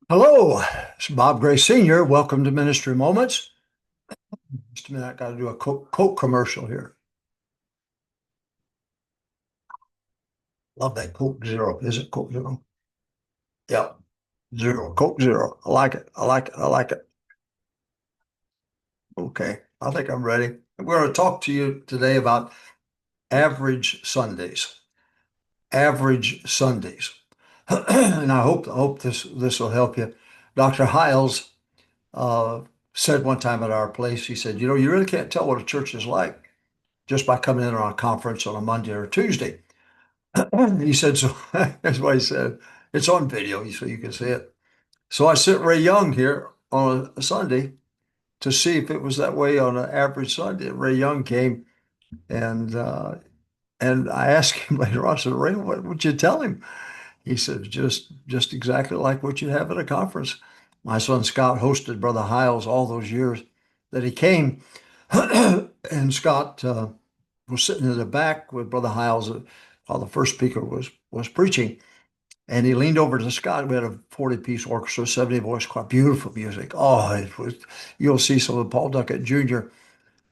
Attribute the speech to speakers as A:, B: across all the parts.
A: Hello, it's Bob Gray Sr. Welcome to Ministry Moments. Just a minute, I got to do a Coke commercial here. Love that Coke Zero. Is it Coke Zero? Yep, Zero, Coke Zero. I like it. I like it. I like it. Okay, I think I'm ready. We're going to talk to you today about average Sundays. Average Sundays. And I hope this will help you. Dr. Hiles uh, said one time at our place, he said, you really can't tell what a church is like just by coming in on a conference on a Monday or Tuesday. He said, so that's what he said. It's on video, so you can see it. So I sent Ray Young here on a Sunday to see if it was that way on an average Sunday. Ray Young came and uh, and I asked him later on, I said, Ray, what would you tell him? He said, just exactly like what you have at a conference. My son Scott hosted Brother Hiles all those years that he came. And Scott was sitting in the back with Brother Hiles while the first speaker was preaching. And he leaned over to Scott. We had a 40-piece orchestra, 70-voice choir, beautiful music. Oh, it was, you'll see some of Paul Duckett Jr.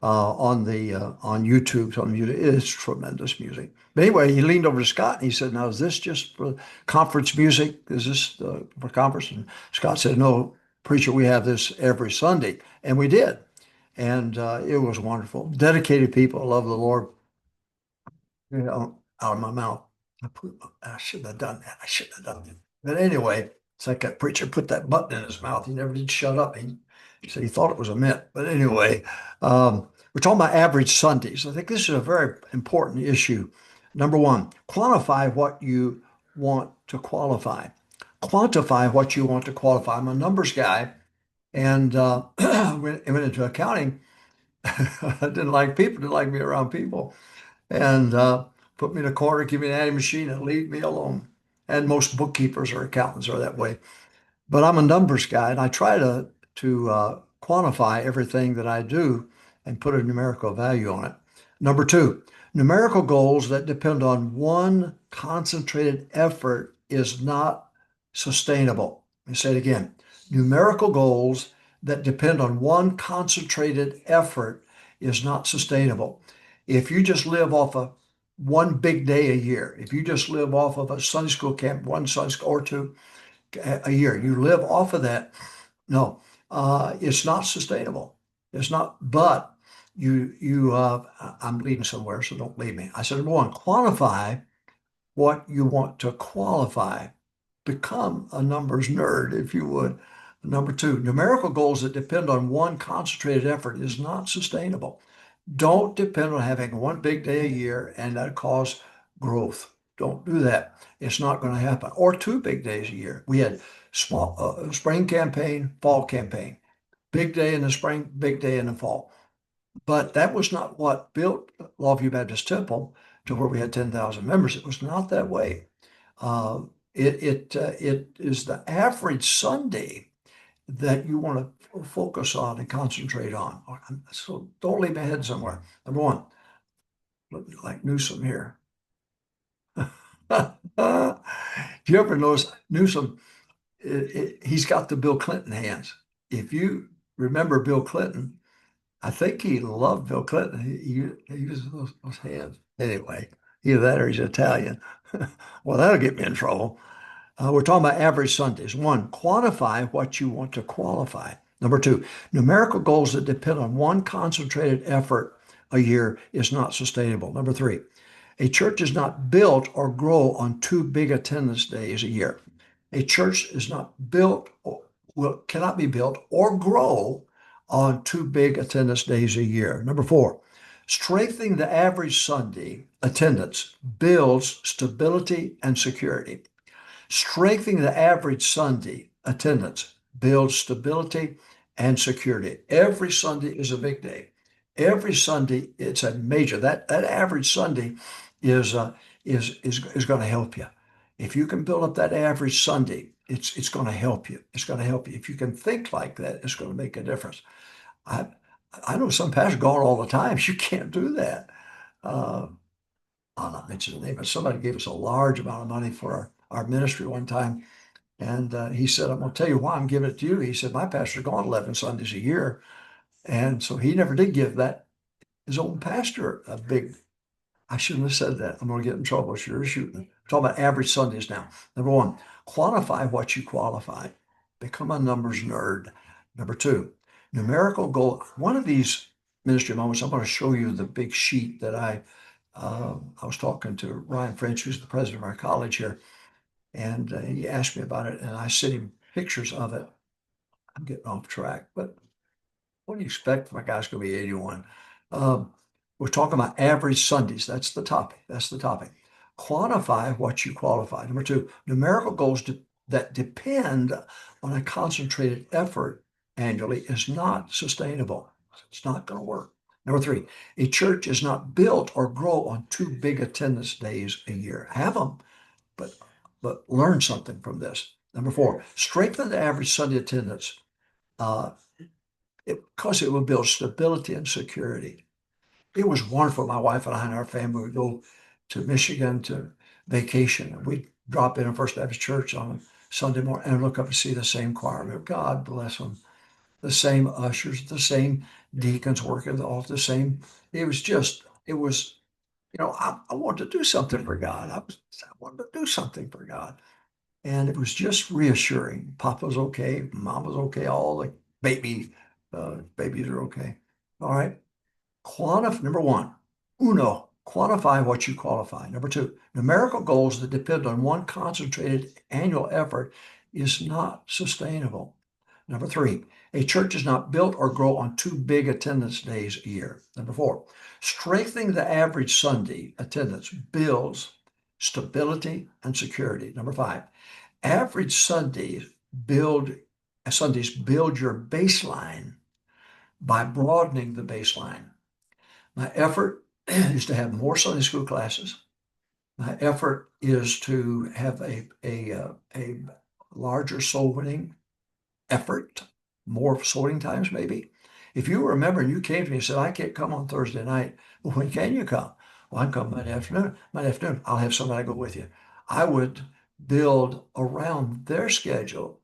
A: On YouTube. On YouTube, it's tremendous music. But anyway, he leaned over to Scott and he said, "Now, is this just for conference music? Is this for conference?" And Scott said, "No, preacher, we have this every Sunday," and we did, and it was wonderful. Dedicated people, love the Lord. Out of my mouth. I shouldn't have done that. I shouldn't have done that. But anyway, it's like that preacher put that button in his mouth. He never did shut up. He said he thought it was a mint. But anyway, we're talking about average Sundays. I think this is a very important issue. Number one, quantify what you want to qualify. Quantify what you want to qualify. I'm a numbers guy, and went into accounting. I didn't like people, didn't like me around people and put me in a corner, give me an adding machine, and leave me alone. And most bookkeepers or accountants are that way. But I'm a numbers guy, and I try to quantify everything that I do and put a numerical value on it. Number two, numerical goals that depend on one concentrated effort is not sustainable. Let me say it again. Numerical goals that depend on one concentrated effort is not sustainable. If you just live off of one big day a year, if you just live off of a Sunday school camp, one Sunday school or two a year, you live off of that. No, it's not sustainable. It's not. But I'm leading somewhere, so don't leave me. I said, number one, quantify what you want to qualify. Become a numbers nerd, if you would. Number two, numerical goals that depend on one concentrated effort is not sustainable. Don't depend on having one big day a year and that cause growth. Don't do that. It's not going to happen. Or two big days a year. We had spring campaign, fall campaign, big day in the spring, big day in the fall. But that was not what built Longview Baptist Temple to where we had 10,000 members. It was not that way. Uh, it is the average Sunday that you want to focus on and concentrate on. So don't leave my head somewhere. Number one, like Newsom here. Do you ever notice Newsom? He's got the Bill Clinton hands. If you remember Bill Clinton, I think he loved Bill Clinton. He used those hands. Anyway, either that or he's Italian. Well, that'll get me in trouble. We're talking about average Sundays. One, quantify what you want to qualify. Number two, numerical goals that depend on one concentrated effort a year is not sustainable. Number three, a church is not built or grow on two big attendance days a year. A church is not built, cannot be built or grow on two big attendance days a year. Number four, strengthening the average Sunday attendance builds stability and security. Strengthening the average Sunday attendance builds stability and security. Every Sunday is a big day. Every Sunday it's a major. That average Sunday is is going to help you. If you can build up that average Sunday, it's going to help you. It's going to help you. If you can think like that, it's going to make a difference. I I know some pastors go on all the time. You can't do that. Uh, I'll not mention the name, but somebody gave us a large amount of money for our ministry one time, and he said, "I'm going to tell you why I'm giving it to you." He said, "My pastor's gone 11 Sundays a year," and so he never did give that his own pastor a big. I shouldn't have said that. I'm going to get in trouble. Sure, shooting. I'm talking about average Sundays now. Number one, quantify what you qualify. Become a numbers nerd. Number two, numerical goal. One of these ministry moments, I'm going to show you the big sheet that I was talking to Ryan French, who's the president of our college here, and he asked me about it, and I sent him pictures of it. I'm getting off track, but what do you expect? My guy's going to be 81. Um, we're talking about average Sundays. That's the topic. That's the topic. Quantify what you qualify. Number two, numerical goals that depend on a concentrated effort annually is not sustainable. It's not going to work. Number three, a church is not built or grow on two big attendance days a year. Have them, but learn something from this. Number four, strengthen the average Sunday attendance. Uh, because it would build stability and security. It was wonderful. My wife and I and our family would go to Michigan to vacation. And we'd drop in at First Baptist Church on a Sunday morning and look up and see the same choir. God bless them. The same ushers, the same deacons working all the same. It was just, it was, I wanted to do something for God. I wanted to do something for God. And it was just reassuring. Papa's okay, Mama's okay, all the babies are okay. All right. Number one, quantify what you qualify. Number two, numerical goals that depend on one concentrated annual effort is not sustainable. Number three, a church is not built or grow on two big attendance days a year. Number four, strengthening the average Sunday attendance builds stability and security. Number five, average build Sundays build your baseline by broadening the baseline. My effort is to have more Sunday school classes. My effort is to have a larger soul winning effort, more soul winning times maybe. If you remember and you came to me and said, "I can't come on Thursday night," well, when can you come? Well, I can come Monday afternoon. Monday afternoon, I'll have somebody go with you. I would build around their schedule.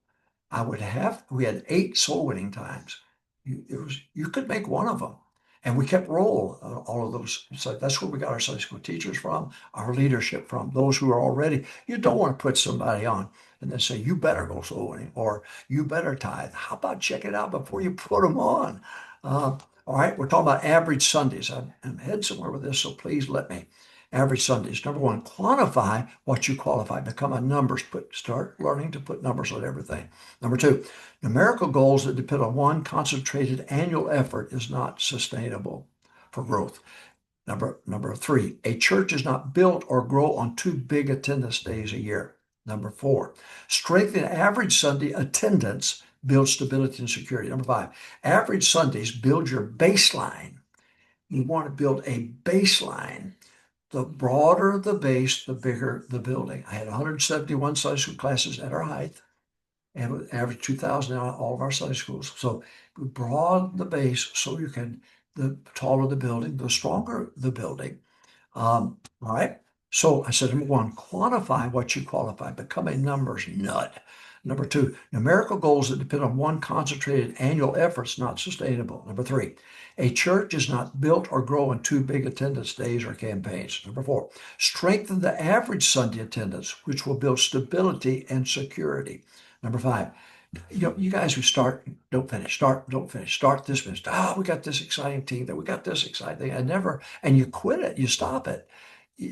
A: We had 8 soul winning times. You could make one of them. And we kept roll all of those. So that's where we got our Sunday school teachers from, our leadership from, those who are already. You don't want to put somebody on and then say, "You better go soul winning," or "You better tithe." How about check it out before you put them on? All right, we're talking about average Sundays. I'm heading somewhere with this, so please let me. Average Sundays. Number one, quantify what you qualify. Become a numbers. Start learning to put numbers on everything. Number two, numerical goals that depend on one concentrated annual effort is not sustainable for growth. Number three, a church is not built or grow on two big attendance days a year. Number four, strengthen average Sunday attendance builds stability and security. Number five, average Sundays build your baseline. You want to build a baseline. The broader the base, the bigger the building. I had 171 Sunday school classes at our height and we average 2,000 in all of our Sunday schools. So we broaden the base so the taller the building, the stronger the building. All right. So I said, number one, quantify what you qualify, become a numbers nut. Number two, numerical goals that depend on one concentrated annual effort is not sustainable. Number three, a church is not built or grow in two big attendance days or campaigns. Number four, strengthen the average Sunday attendance, which will build stability and security. Number five, you guys who start, don't finish, start, don't finish, start this finish. We got this exciting team, that we got this exciting thing. And you quit it, you stop it.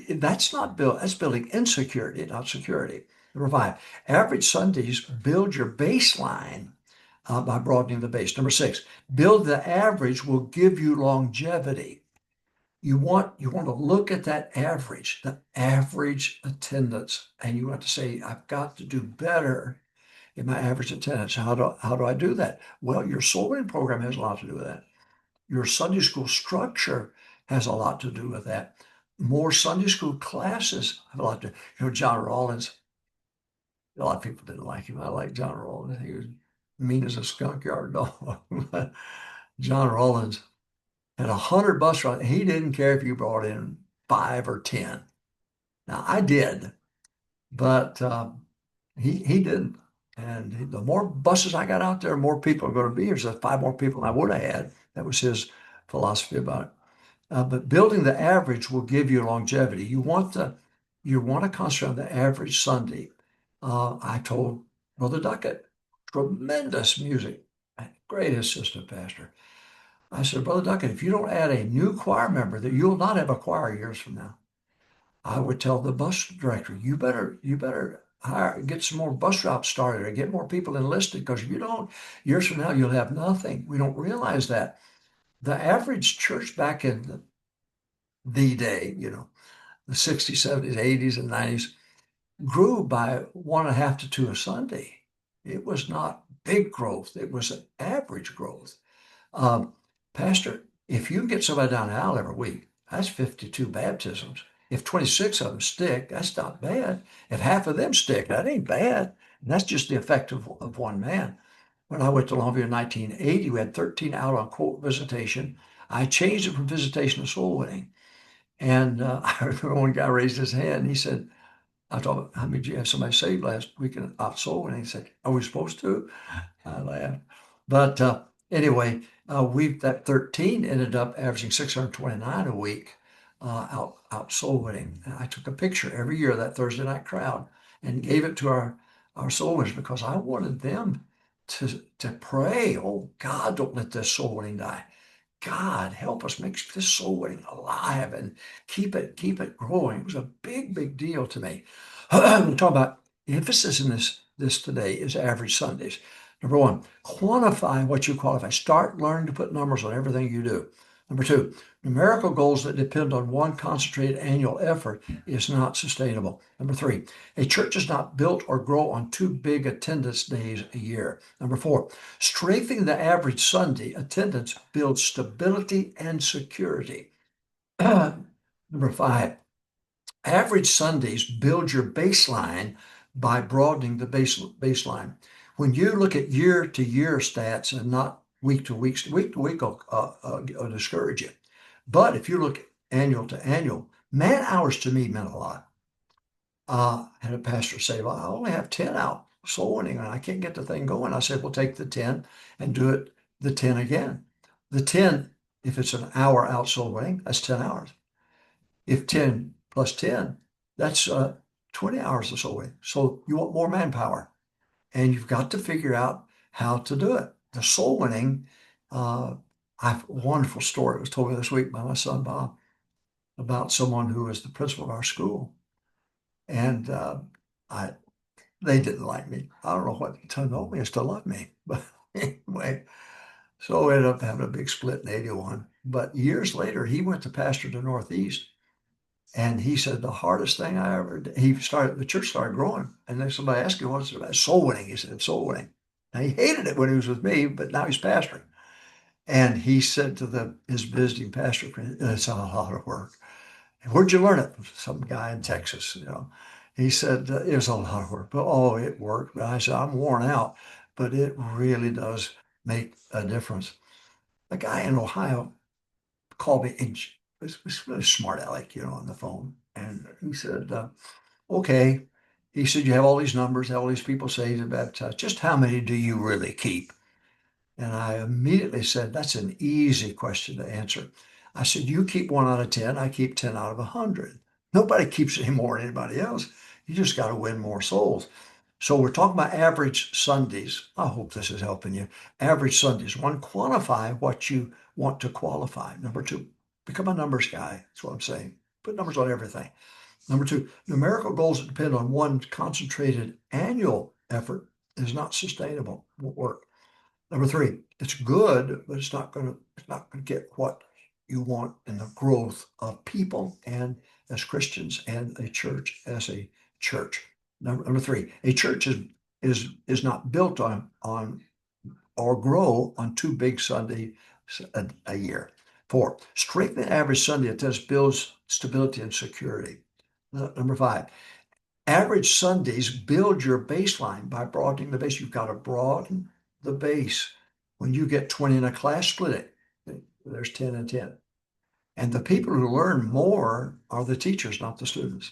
A: That's not build, that's building insecurity, not security. Number five, average Sundays build your baseline by broadening the base. Number six, build the average will give you longevity. You want to look at that average, the average attendance, and you want to say, "I've got to do better in my average attendance." How do I do that? Well, your soul winning program has a lot to do with that. Your Sunday school structure has a lot to do with that. More Sunday school classes have a lot to. John Rollins. A lot of people didn't like him. I like John Rollins. He was mean as a skunk yard dog. John Rollins had 100 bus rides. He didn't care if you brought in 5 or 10. Now I did. but he didn't. And the more buses I got out there, more people are going to be here. So that's 5 more people than I would have had. That was his philosophy about it. But building the average will give you longevity. You want to concentrate on the average Sunday. I told Brother Duckett, tremendous music, great assistant pastor. I said, Brother Duckett, if you don't add a new choir member, that you'll not have a choir years from now. I would tell the bus director, you better get some more bus routes started or get more people enlisted because if you don't, years from now you'll have nothing. We don't realize that. The average church back in the day, the 60s, 70s, 80s, and 90s, grew by 1.5 to 2 a Sunday. It was not big growth, it was an average growth. Um, Pastor, if you can get somebody down the aisle every week, that's 52 baptisms. If 26 of them stick, that's not bad. If half of them stick, that ain't bad. And that's just the effect of one man. When I went to Longview in 1980, we had 13 out on quote visitation. I changed it from visitation to soul winning. And I remember one guy raised his hand and he said, I told him, how many did you have somebody saved last week in soul winning? He said, are we supposed to? I laughed. But anyway, that 13 ended up averaging 629 a week out soul winning. And I took a picture every year of that Thursday night crowd and gave it to our soul winners because I wanted them to pray, oh God, don't let this soul winning die. God, help us make this soul winning alive and keep it growing. It was a big, big deal to me. We talk about the emphasis in this today is average Sundays. Number one, quantify what you qualify. Start learning to put numbers on everything you do. Number two, numerical goals that depend on one concentrated annual effort is not sustainable. Number three, a church is not built or grow on 2 big attendance days a year. Number four, strengthening the average Sunday attendance builds stability and security. Number five, average Sundays build your baseline by broadening the baseline. When you look at year to year stats and not week to week will discourage you. But if you look annual to annual, man hours to me meant a lot. I had a pastor say, well, I only have 10 out soul winning and I can't get the thing going. I said, well, take the 10 and do it the 10 again. The 10, if it's an hour out soul winning, that's 10 hours. If 10 plus 10, that's 20 hours of soul winning. So you want more manpower and you've got to figure out how to do it. The soul winning, I have a wonderful story. It was told me this week by my son, Bob, about someone who was the principal of our school. And I they didn't like me. I don't know what told me is to love me. But anyway, so we ended up having a big split in 81. But years later, he went to pastor to Northeast. And he said, the hardest thing I ever did, the church started growing. And then somebody asked him, what's it about? Soul winning. He said, soul winning. Now he hated it when he was with me, but now he's pastoring. And he said to his visiting pastor friend, it's a lot of work. Where'd you learn it? Some guy in Texas. He said, it was a lot of work, but oh, it worked. I said, I'm worn out, but it really does make a difference. A guy in Ohio called me, was really smart aleck, on the phone. And he said, okay. He said, you have all these numbers, all these people saved and baptized. Just how many do you really keep? And I immediately said, that's an easy question to answer. I said, you keep 1 out of 10, I keep 10 out of 100. Nobody keeps any more than anybody else. You just got to win more souls. So we're talking about average Sundays. I hope this is helping you. Average Sundays. One, quantify what you want to qualify. Number two, become a numbers guy. That's what I'm saying. Put numbers on everything. Number two, numerical goals that depend on one concentrated annual effort is not sustainable. Won't work. Number three, it's good, but it's not gonna get what you want in the growth of people and as Christians and a church as a church. Number three, a church is not built on or grow on 2 big Sunday a year. Four, strengthen the average Sunday attendance builds stability and security. Number five, average Sundays build your baseline by broadening the base. You've got to broaden the base. When you get 20 in a class, split it. There's 10 and 10. And the people who learn more are the teachers, not the students.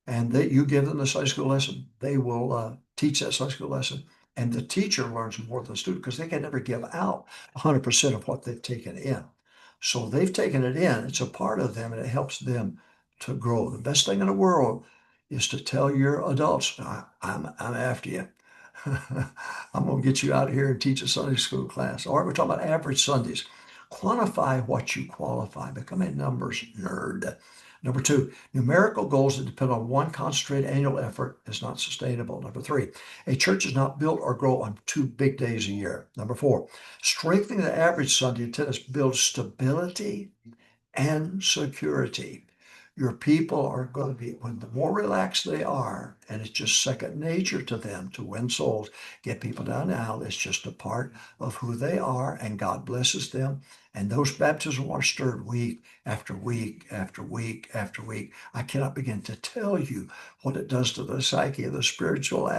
A: and you give them the Sunday school lesson, they will teach that Sunday school lesson. And the teacher learns more than the student because they can never give out 100% of what they've taken in. So they've taken it in, it's a part of them, and it helps them to grow. The best thing in the world is to tell your adults, I'm after you. I'm going to get you out of here and teach a Sunday school class. All right, we're talking about average Sundays. Quantify what you qualify. Become a numbers nerd. Number two, numerical goals that depend on one concentrated annual effort is not sustainable. Number three, a church is not built or grow on 2 big days a year. Number four, strengthening the average Sunday attendance builds stability and security. Your people are going to be, when the more relaxed they are, and it's just second nature to them to win souls, get people down the aisle. It's just a part of who they are, and God blesses them. And those baptisms are stirred week after week after week after week. I cannot begin to tell you what it does to the psyche, the spiritual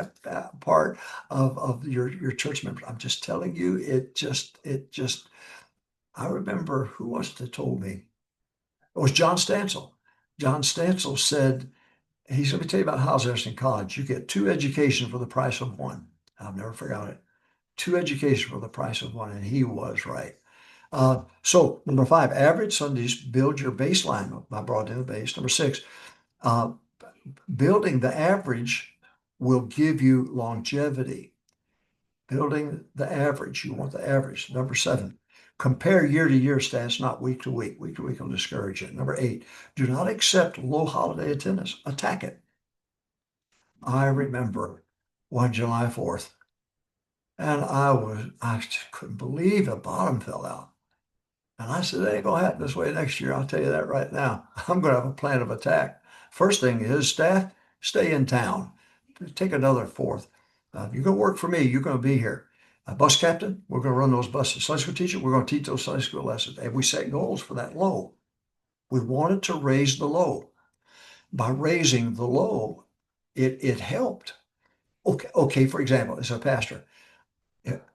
A: part of your church members. I'm just telling you, I remember who was it that told me? It was John Stansel. John Stansel said, he's going to tell you about Hyles Anderson College. You get 2 educations for the price of one. I've never forgot it. 2 educations for the price of one, and he was right. So number five, average Sundays build your baseline. I brought in the base. Number six, uh, building the average will give you longevity. Building the average, you want the average. Number seven, compare year-to-year stats, not week to week. Week to week will discourage you. Number eight, do not accept low holiday attendance. Attack it. I remember one July 4th, and I just couldn't believe the bottom fell out. And I said, it ain't gonna happen this way next year. I'll tell you that right now. I'm gonna have a plan of attack. First thing is, staff, stay in town. Take another fourth. You're gonna work for me. You're gonna be here. Bus captain, we're gonna run those buses. Sunday school teacher, we're gonna teach those Sunday school lessons. And we set goals for that low. We wanted to raise the low. By raising the low, it helped. Okay, for example, as a pastor,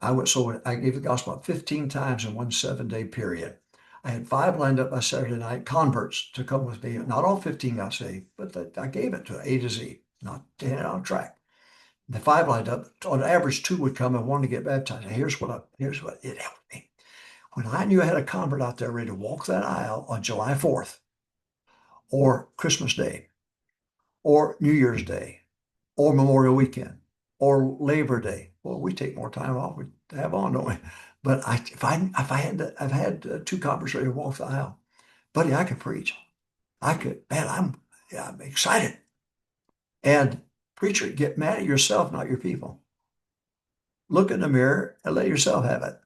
A: I gave the gospel 15 times in one 7-day period. I had 5 lined up by Saturday night, converts to come with me. Not all 15 got saved, but I gave it to A to Z, not to hand it on track. The 5 lined up, on average, 2 would come and 1 to get baptized. And here's what it helped me. When I knew I had a convert out there ready to walk that aisle on July 4th, or Christmas Day, or New Year's Day, or Memorial Weekend, or Labor Day. Well, we take more time off we have on, don't we? But if I had I've had 2 converts ready to walk the aisle, buddy, I could preach. I could, man, I'm excited. And preacher, get mad at yourself, not your people. Look in the mirror and let yourself have it.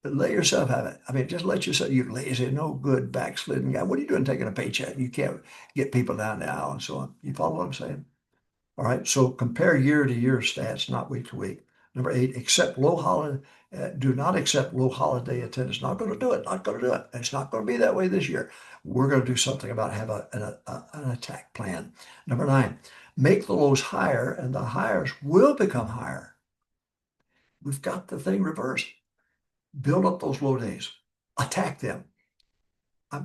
A: Let yourself have it. I mean, just let yourself, you lazy, no good, backslidden guy. What are you doing taking a paycheck? You can't get people down the aisle and so on. You follow what I'm saying? All right. So compare year to year stats, not week to week. Number 8, do not accept low holiday attendance. Not going to do it. Not going to do it. It's not going to be that way this year. We're going to do something about have an attack plan. Number 9, make the lows higher and the highs will become higher. We've got the thing reversed. Build up those low days. Attack them. I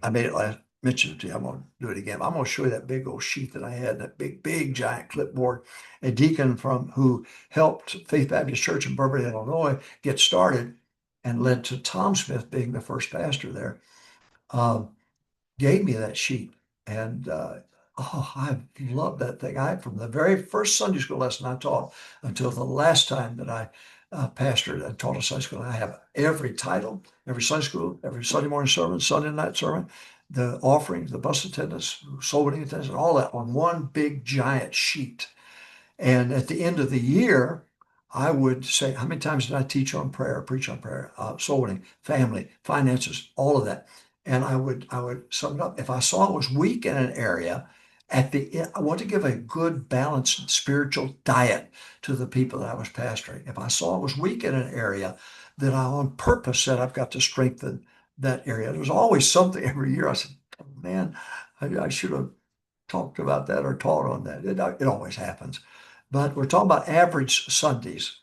A: made it last, mentioned it to you. I'm going to do it again. I'm going to show you that big old sheet that I had, that big, giant clipboard. A deacon who helped Faith Baptist Church in Bourbon, Illinois get started and led to Tom Smith being the first pastor there, gave me that sheet. And I love that thing. From the very first Sunday school lesson I taught until the last time that I pastored and taught a Sunday school, I have every title, every Sunday school, every Sunday morning sermon, Sunday night sermon, the offerings, the bus attendance, soul winning attendance, and all that on one big giant sheet. And at the end of the year, I would say, how many times did I teach on prayer, preach on prayer, soul winning, family, finances, all of that? And I would sum it up. If I saw it was weak in an area, at the end, I want to give a good balanced spiritual diet to the people that I was pastoring. If I saw it was weak in an area, then I on purpose said I've got to strengthen that area. There was always something every year. I said, oh, man, I should have talked about that or taught on that. It always happens. But we're talking about average Sundays.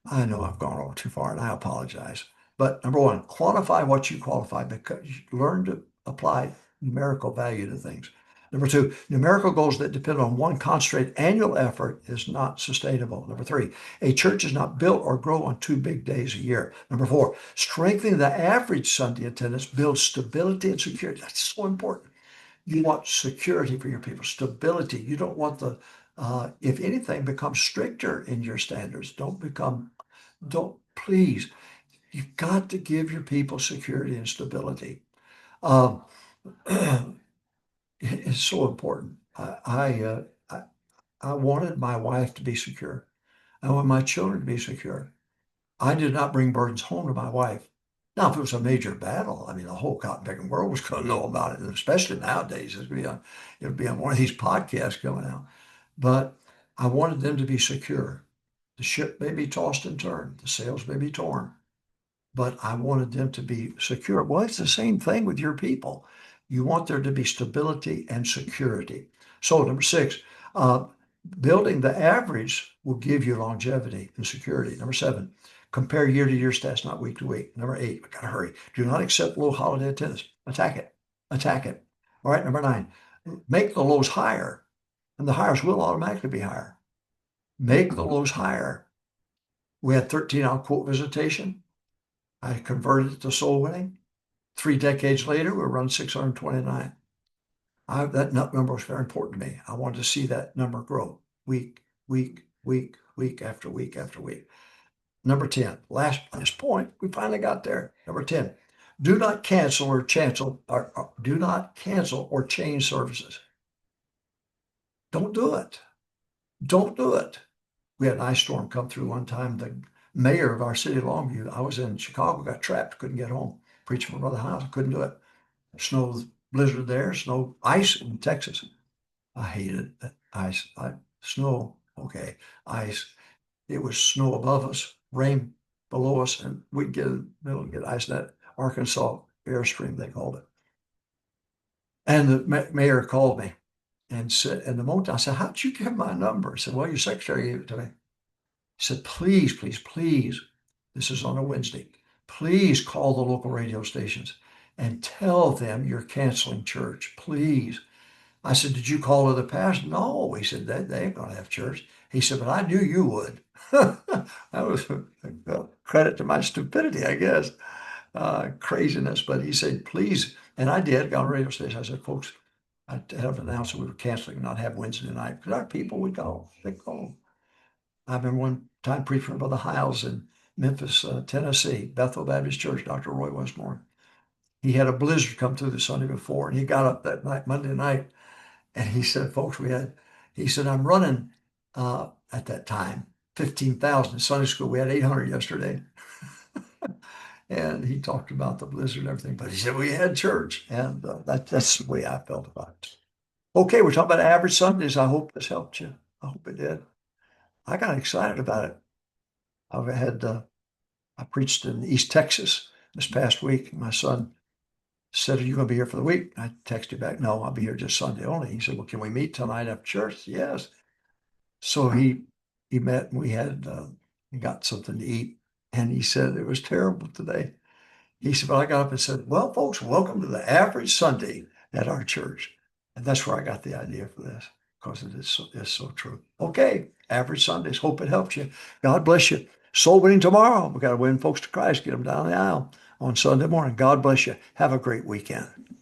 A: I know I've gone all too far and I apologize. But number 1, quantify what you qualify because you learn to apply numerical value to things. Number two, numerical goals that depend on one concentrated annual effort is not sustainable. Number three, a church is not built or grow on 2 big days a year. Number four, strengthening the average Sunday attendance builds stability and security. That's so important. You want security for your people, stability. You don't want if anything, become stricter in your standards. Please, you've got to give your people security and stability. Um, it's so important. I wanted my wife to be secure. I wanted my children to be secure. I did not bring burdens home to my wife. Now, if it was a major battle, I mean, the whole cotton picking world was going to know about it, and especially nowadays, it would be on one of these podcasts coming out. But I wanted them to be secure. The ship may be tossed and turned, the sails may be torn, but I wanted them to be secure. Well, it's the same thing with your people. You want there to be stability and security. So, number six, uh, building the average will give you longevity and security. Number seven, compare year to year stats, not week to week. Number eight, we gotta hurry. Do not accept low holiday attendance. Attack it. Attack it. All right. Number nine, make the lows higher, and the highs will automatically be higher. Make the lows higher. We had 13 quote visitation. I converted it to soul winning. 3 decades later, we run 629. That number was very important to me. I wanted to see that number grow week, week, week, week after week after week. Number 10, last point, we finally got there. Number 10, do not cancel or change services. Don't do it. Don't do it. We had an ice storm come through one time. The mayor of our city, Longview, I was in Chicago, got trapped, couldn't get home. Preaching from Brother House, couldn't do it. Snow blizzard there, snow ice in Texas. I hated it. Ice, snow, okay, ice. It was snow above us, rain below us, and we'd get in the middle and get ice. That Arkansas Airstream, they called it. And the mayor called me and said, and the moment I said, how'd you get my number? I said, well, your secretary gave it to me. He said, please, please, please, this is on a Wednesday, please call the local radio stations and tell them you're canceling church, please. I said, did you call other pastors? No, he said, they ain't going to have church. He said, but I knew you would. That was a credit to my stupidity, I guess, craziness. But he said, please, and I did, got on a radio station. I said, folks, I have announced that we were canceling, not have Wednesday night, because our people would go, they'd go. I remember one time preaching about the Hiles in Memphis, Tennessee, Bethel Baptist Church, Dr. Roy Westmore. He had a blizzard come through the Sunday before, and he got up that night, Monday night, and he said, folks, he said, I'm running at that time 15,000 in Sunday school. We had 800 yesterday. And he talked about the blizzard and everything, but he said we had church, and that's the way I felt about it. Okay, we're talking about average Sundays. I hope this helped you. I hope it did. I got excited about it. I preached in East Texas this past week. My son said, are you going to be here for the week? I texted back, no, I'll be here just Sunday only. He said, well, can we meet tonight after church? Yes. So he met, and he got something to eat. And he said, it was terrible today. He said, but I got up and said, well, folks, welcome to the average Sunday at our church. And that's where I got the idea for this, because it's so true. Okay, average Sundays. Hope it helps you. God bless you. Soul winning tomorrow. We got to win folks to Christ, get them down the aisle on Sunday morning. God bless you. Have a great weekend.